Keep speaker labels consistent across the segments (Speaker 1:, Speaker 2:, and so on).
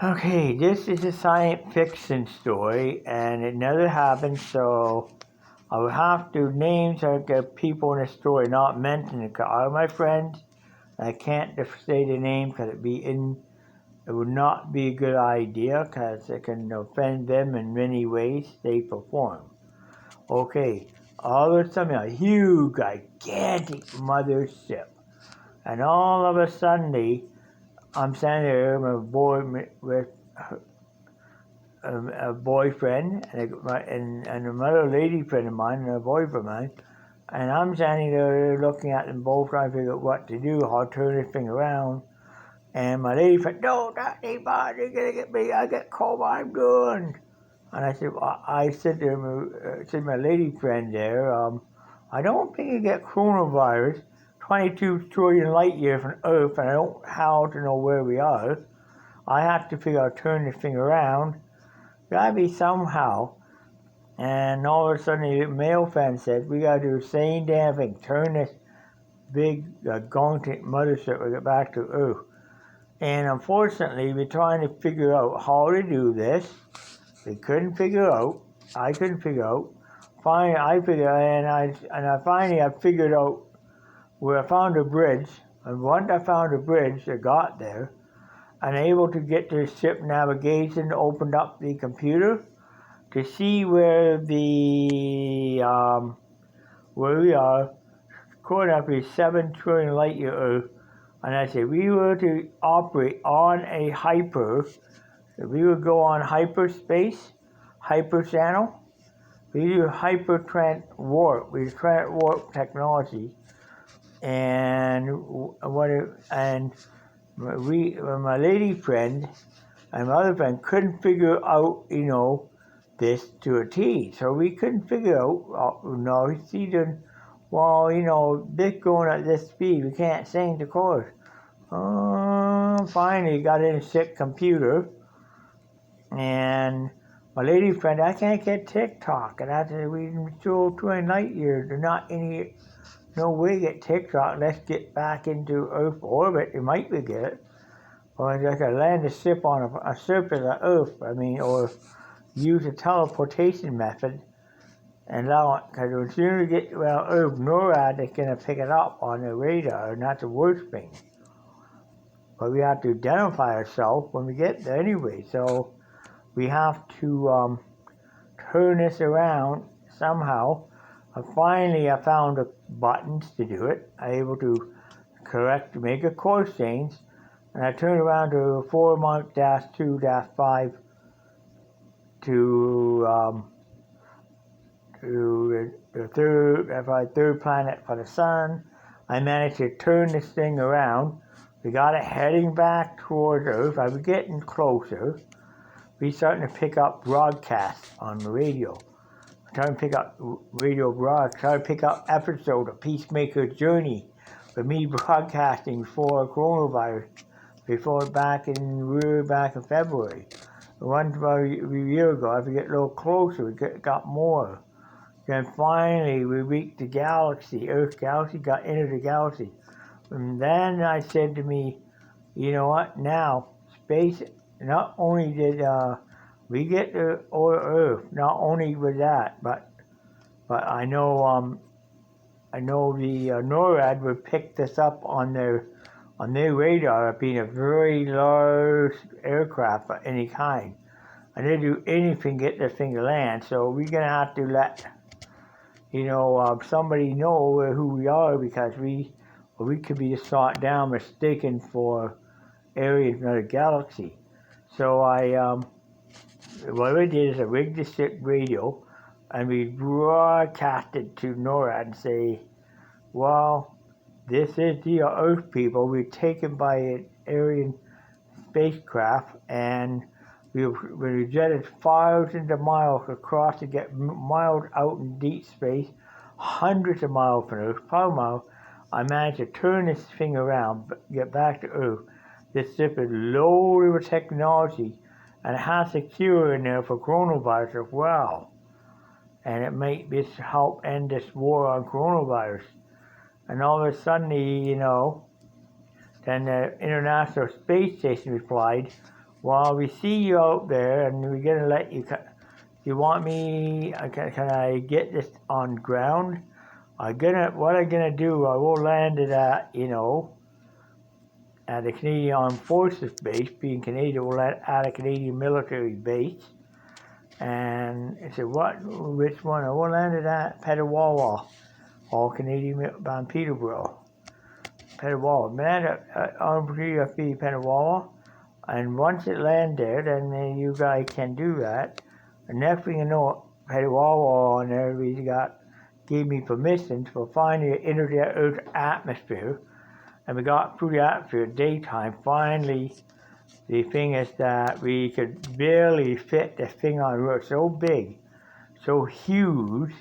Speaker 1: Okay, this is a science fiction story, and it never happened, so I will have to name some of the people in the story, not mention it, 'cause all my friends. I can't just say the name because it would not be a good idea because it can offend them in many ways they perform. Okay, all of a sudden a huge, gigantic mothership, and all of a sudden I'm standing there with a boyfriend and another lady friend of mine and a boyfriend of mine, and I'm standing there looking at them both trying to figure out what to do, how to turn this thing around. And my lady friend, no, not anybody, they're gonna get me, I get cold, I'm done. And I said, well, I said to my lady friend there, I don't think you get coronavirus 22 trillion light years from Earth, and I don't how to know where we are. I have to figure out turn this thing around. Gotta be somehow. And all of a sudden, the male fan said, we gotta do the same damn thing, turn this big, gauntlet mothership and get back to Earth. And unfortunately, we're trying to figure out how to do this. We couldn't figure out. I couldn't figure out. Finally, I figured out where I found a bridge. And once I found a bridge, I got there, and able to get to ship navigation, opened up the computer to see where where we are, according up to 7 trillion light year Earth. And I said, we were to operate on a hyper, we would go on hyperspace, hyper channel. We do hyper warp. We warp technology, and my lady friend and my other friend couldn't figure out, this to a T. So we couldn't figure out, she didn't. Well, this going at this speed, we can't change the course. Finally got in a sick computer, and my lady friend, I can't get TikTok, and I said, we still 20 light years. There's not no way to get TikTok. Let's get back into Earth orbit. It might be good, or like I land a ship on a surface of Earth. Or use a teleportation method and allow it. Because as soon as we get around Earth, NORAD is going to pick it up on the radar, and that's the worst thing. But we have to identify ourselves when we get there anyway. So we have to turn this around somehow. Finally, I found the buttons to do it. I was able to make a course change, and I turned around to 4-2-5 to the third planet for the sun. I managed to turn this thing around. We got it heading back towards Earth. I was getting closer. We starting to pick up broadcasts on the radio. Trying to pick up radio broadcasts. Trying to pick up episode of Peacemaker's Journey with me broadcasting for coronavirus back in February. One year ago, as we get a little closer, we got more. Then finally, we reached the galaxy, Earth galaxy, got into the galaxy. And then I said to me, you know what, now, space, not only did we get to Earth, not only with that, but I know the NORAD would pick this up on their radar as being a very large aircraft of any kind. And they do anything to get this thing to land, so we're going to have to let somebody know who we are, because we could be shot down, mistaken for areas of another galaxy. So what I did is I rigged the ship radio, and we broadcasted to NORAD and say, well, this is the Earth people. We're taken by an alien spacecraft, and we jetted thousands of miles across to get miles out in deep space, hundreds of miles from Earth, probably miles. I managed to turn this thing around, get back to Earth. This ship is loaded with technology, and it has a cure in there for coronavirus as well. And it might just help end this war on coronavirus. And all of a sudden, then the International Space Station replied, well, we see you out there, and we're gonna let you. You want me? Can I get this on ground? What I'm gonna do? I will land it at at the Canadian Armed Forces base. Being Canadian, we'll land at a Canadian military base. And I said, which one? I will land it at Petawawa, all Canadian on Peterborough. Petawawa, man, Armed Forces Petawawa. And once it lands there, then you guys can do that. And next thing you know, Petawawa on there, gave me permission to finally enter the Earth's atmosphere. And we got through the atmosphere daytime. Finally, the thing is that we could barely fit this thing on Earth. So big, so huge,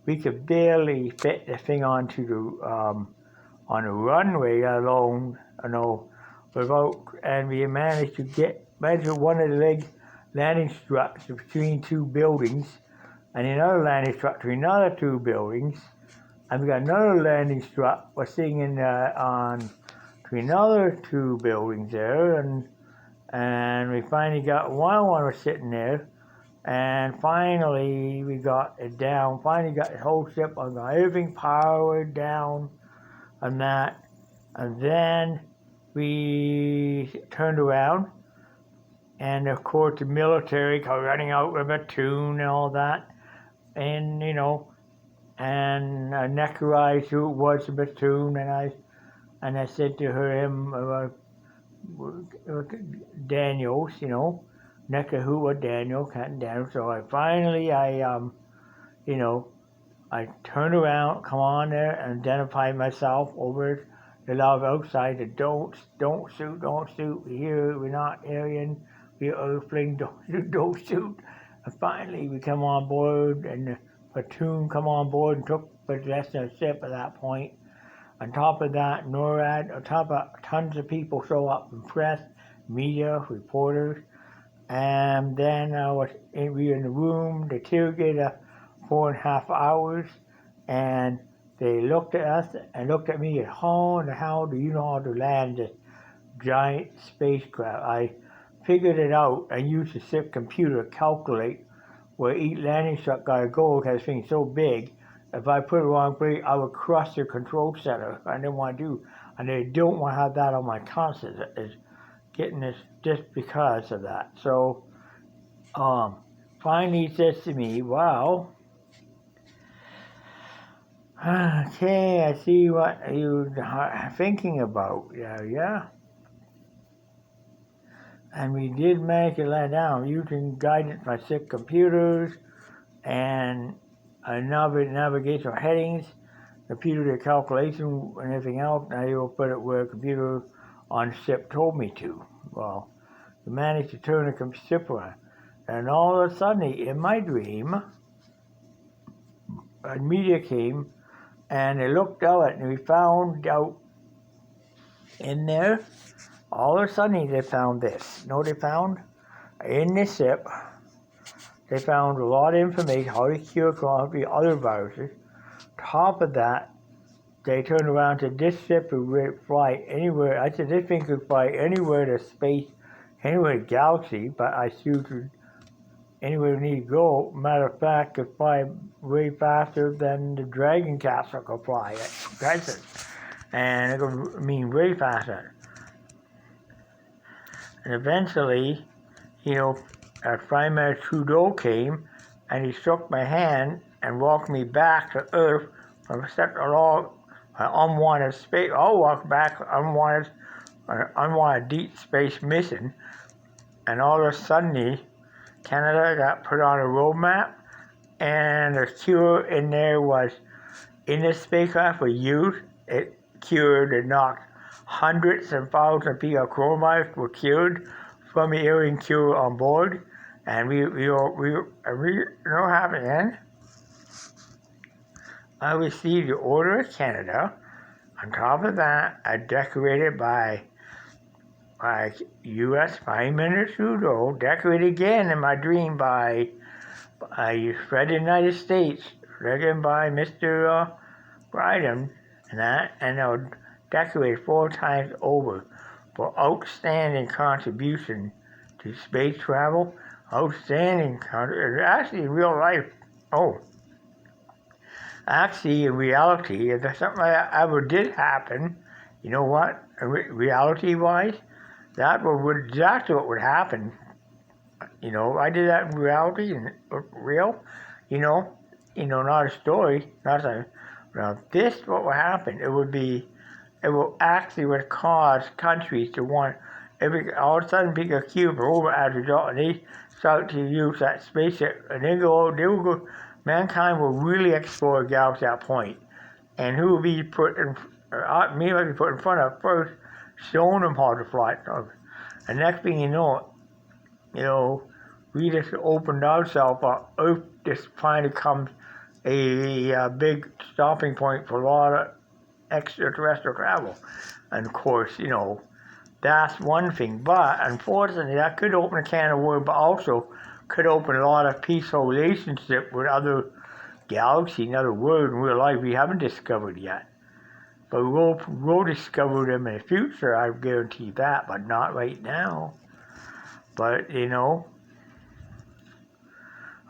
Speaker 1: we could barely fit this thing onto the on the runway alone. And we managed to measure one of the landing struts between two buildings, and another landing strut between another two buildings. And we got another landing strut was sitting on between another two buildings there, and we finally got one was sitting there, and finally we got it down. Finally got the whole ship on everything powered down, and that, and then we turned around, and of course the military running out with a tune and all that, and and Neckarized who was the platoon, and I said to him, Daniels, Necka who was Daniel, Captain Daniel. So I turned around, come on there, and identified myself over the love outside. Don't shoot. We're not Aryan, we're Earthling. Don't shoot. And finally, we come on board, and the platoon come on board and took possession of the ship at that point. On top of that, NORAD, on top of tons of people show up from press, media, reporters, and then we were in the room. They interrogated 4.5 hours, and they looked at us and looked at me and how in the hell do you know how to land this giant spacecraft? I figured it out and used the ship computer to calculate where each landing strut gotta go because this thing's so big. If I put it wrong place, I would crush the control center. I didn't want to do, and they don't want to have that on my conscience. Is getting this just because of that. So, finally he says to me, "Wow, okay, I see what you're thinking about. Yeah." And we did manage to land down using guidance by 6 computers and navigational headings, computer calculation and everything else. Now you'll put it where a computer on the ship told me to. Well, we managed to turn the ship around. And all of a sudden, in my dream, a media came and they looked out and we found out in there, all of a sudden they found this. You know what they found? In this ship, they found a lot of information, how to cure coronavirus, other viruses. Top of that, they turned around to this ship could fly anywhere. I said this thing could fly anywhere to space, anywhere in the galaxy, but I suited anywhere we need to go. Matter of fact, could fly way faster than the Dragon capsule could fly at present. And it could mean way faster. And eventually, Prime Minister Trudeau came and he shook my hand and walked me back to Earth from such a long, unwanted space. I'll walk back unwanted deep space mission. And all of a sudden, Canada got put on a roadmap, and the cure in there was, in this spacecraft was used. It cured and knocked hundreds and thousands of people. Coronavirus were cured from the alien cure on board, and we know what happened then? I received the Order of Canada. On top of that, I decorated by U.S. Prime Minister Trudeau, decorated again in my dream by President of the United States, decorated by Mr. Biden, and I was decorated 4 times over for outstanding contribution to space travel. Outstanding. Actually, in real life, actually, in reality, if there's something that ever did happen, you know what? Reality-wise, that would exactly what would happen. You know, I did that in reality and real. You know, not a story, not a. Now, this what would happen? It will actually would cause countries to want all of a sudden pick a cube over as a result, and they start to use that spaceship, and they will go. Mankind will really explore the galaxy at that point, and who will be put in? Me will be put in front of first, showing them how to fly. And next thing you know, we just opened ourselves up. Earth just finally becomes a big stopping point for a lot of extraterrestrial travel. And of course, that's one thing. But unfortunately, that could open a can of worms, but also could open a lot of peaceful relationship with other galaxies, in other worlds in real life we haven't discovered yet. But we'll discover them in the future, I guarantee that, but not right now. But, I know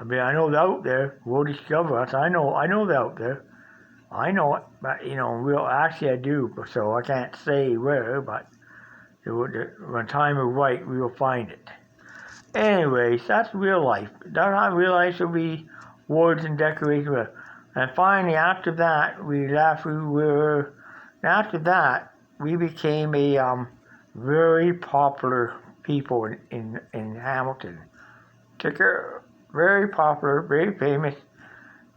Speaker 1: they're out there. We'll discover us. I know they're out there. I know it, but, actually I do, so I can't say where, but when time is right, we will find it. Anyways, that's real life. That's not real life, will be words and decorations. And finally, after that, after that, we became a very popular people in Hamilton. Took a very popular, very famous,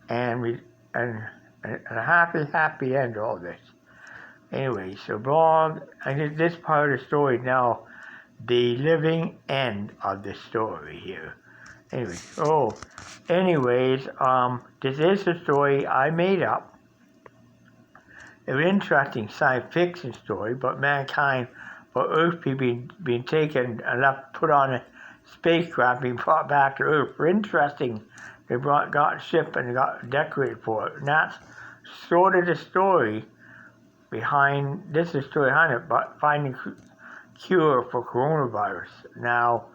Speaker 1: and a happy end to all this. Anyway, so I did this part of the story now, the living end of the story here. Anyways, this is a story I made up. An interesting science fiction story, but mankind, for Earth being taken and put on a spacecraft, being brought back to Earth. Interesting, they got a ship and got decorated for it. And that's sort of the story behind it, but finding cure for coronavirus. Now,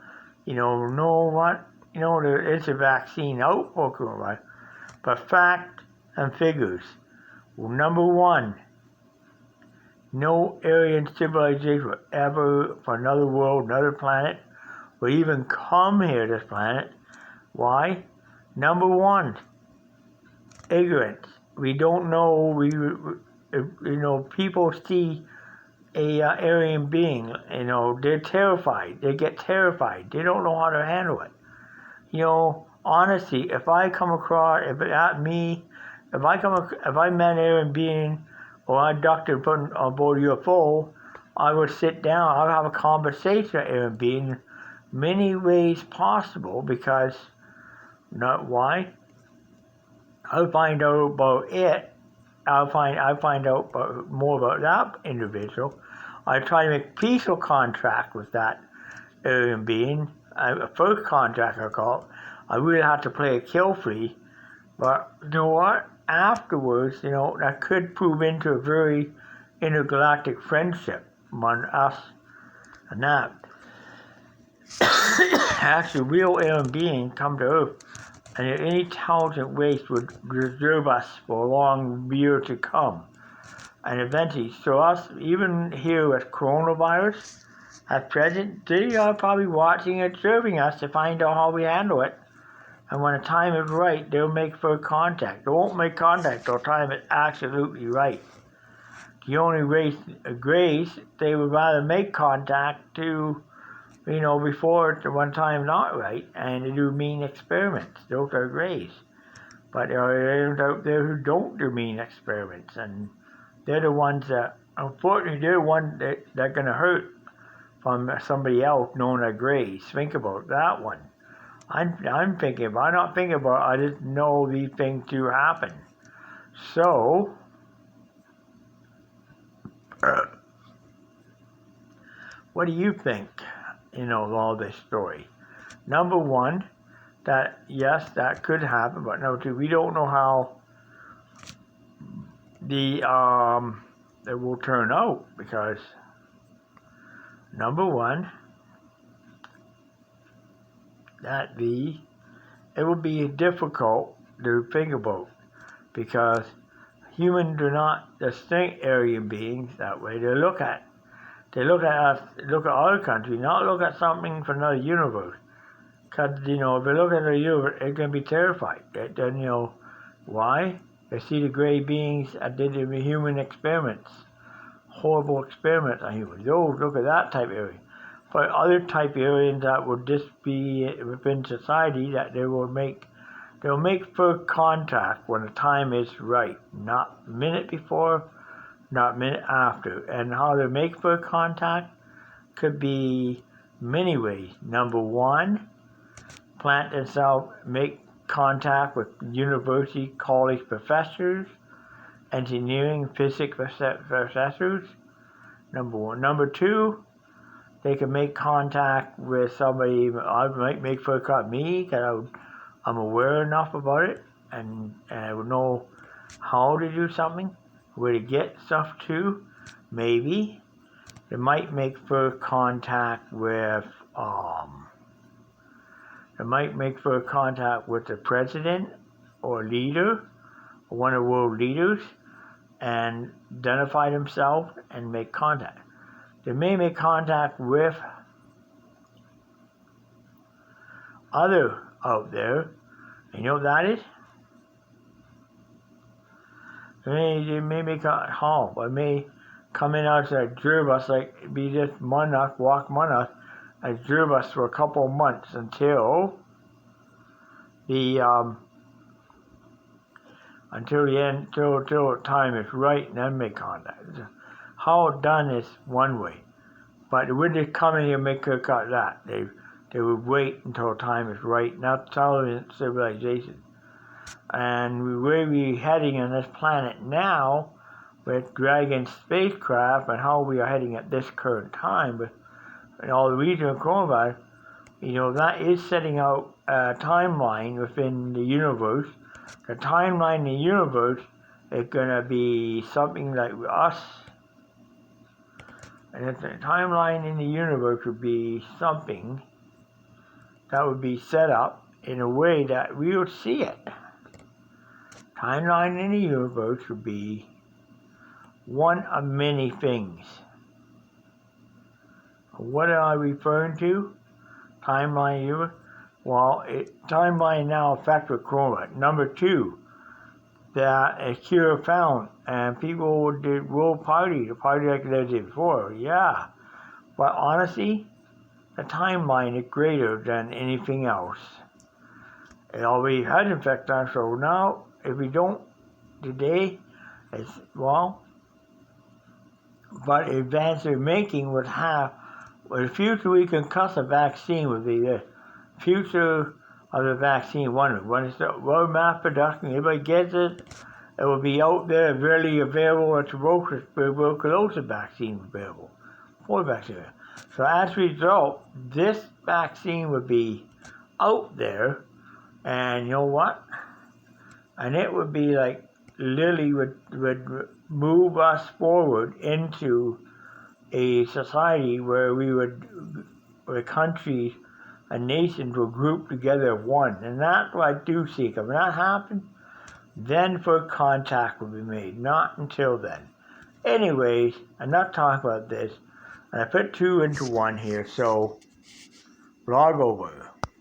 Speaker 1: there is a vaccine out for coronavirus, but fact and figures. Well, number one, no alien civilization will ever, from another world, another planet, will even come here to this planet. Why? Number one, ignorance. We don't know. People see a alien being. They're terrified. They get terrified. They don't know how to handle it. Honestly, if I come across, if I met an alien being or I abducted on board a UFO, I would sit down. I would have a conversation with an alien being, many ways possible, because why? I'll find out about it. I'll find out more about that individual. I try to make peaceful contact with that alien being. A first contact, I call it. I really have to play a kill free, but you know what? Afterwards, that could prove into a very intergalactic friendship among us and that. Actually, real alien beings come to Earth, and an intelligent race would reserve us for a long year to come. And eventually, so us, even here with coronavirus, at present, they are probably watching and observing us to find out how we handle it. And when the time is right, they'll make further contact. They won't make contact till time is absolutely right. The only grace, they would rather make contact to, before when time's not right, and they do mean experiments. Those are grays. But there are aliens out there who don't do mean experiments, and they're the ones that, unfortunately, they're the ones that are going to hurt from somebody else known as grays. Think about that one. I'm not thinking about, I just know these things do happen. So, what do you think, of all this story? Number one, that yes, that could happen, but number two, we don't know how it will turn out, because number one, it would be difficult to think about because humans do not distinct alien beings that way. They look at us, look at other countries, not look at something from another universe. Because, if they look at the universe, they're going to be terrified. Then, why? They see the gray beings that did the human experiments, horrible experiments on humans. Oh, look at that type of alien. But other type of aliens that would just be within society that they'll make first contact when the time is right, not minute before, not minute after. And how to make first contact could be many ways. Number one, plant themselves, make contact with university, college professors, engineering, physics professors. Number one. Number two, they can make contact with somebody. I might make first contact with me because I'm aware enough about it, and I would know how to do something, where to get stuff to. Maybe they might make first contact with the president or leader, or one of the world leaders, and identify themselves and make contact. They may make contact with other out there. You know what that is? They may make a home, or may come in as a bus, like be just monarch, walk monarch, as bus for a couple of months until the end, till time is right, and then make contact. How it's done is one way, but they wouldn't just come in here and make a cut that. They would wait until time is right. That's civilization. And where we're heading on this planet now, with Dragon spacecraft, and how we are heading at this current time, with all the regional coronavirus, that is setting out a timeline within the universe. The timeline in the universe is going to be something like us. And if the timeline in the universe would be something that would be set up in a way that we would see it. Timeline in the universe would be one of many things. What am I referring to? Timeline universe? Well, timeline now affects with corona. Number two, that a cure found, and people will party like they did before, yeah. But honestly, the timeline is greater than anything else. It already had an effect on us, so now, if we don't today, but advance they're making would have, the future we can cuss a vaccine would be the future of the vaccine. When it's world mass production, everybody gets it, it will be out there, really available, a tuberculosis vaccine available, for vaccine. So as a result, this vaccine would be out there, and you know what? And it would be like, literally would move us forward into a society where where countries and nations will group together as one. And that's what I do seek. If that happens, then first contact will be made. Not until then. Anyways, I'm not talking about this. And I put two into one here, so log over.